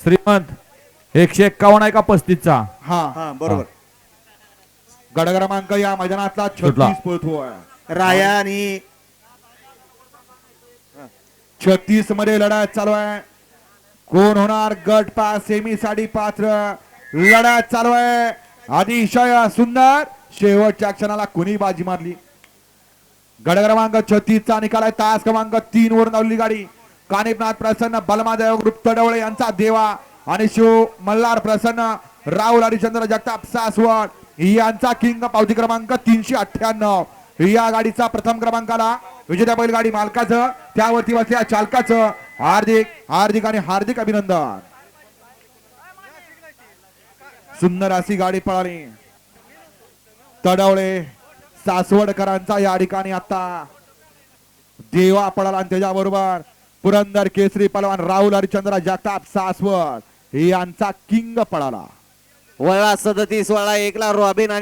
श्रीमंत 151 आहे का 35चा? हा बरोबर. गड क्रमांक या मैदानातला 36 पळतोय. राया आणि 36 मध्ये लढत चालू आहे. कोण होणार गट पास सेमी साठी पात्र? लढत चालू आहे. अतिशय सुंदर शेवटच्या क्षणाला कुणी बाजी मारली. गड क्रमांक 36 चा निकाल आहे. तास क्रमांक 3 वर धावली गाडी. कानिपनाथ प्रसन्न बलमादेव ग्रुप तडवळे यांचा देवा आणि शिव मल्हार प्रसन्न राहुल हरिचंद्र जगताप सासवड यांचा किंग पावती क्रमांक 398. या गाडीचा प्रथम क्रमांकाला विजेत्या बैलगाडी मालकाचं त्यावरती बसल्या चालकाचं हार्दिक हार्दिक आणि हार्दिक अभिनंदन. सुंदर अशी गाडी पळाली. तडवळे सासवडकरांचा या ठिकाणी आता देवा पळाला आणि त्याच्याबरोबर पुरंदर केसरी पलवान राहुल हरिचंद्र जगताप सासवड यांचा किंग पळाला. वळा 37 वळा 1 ला रॉबिन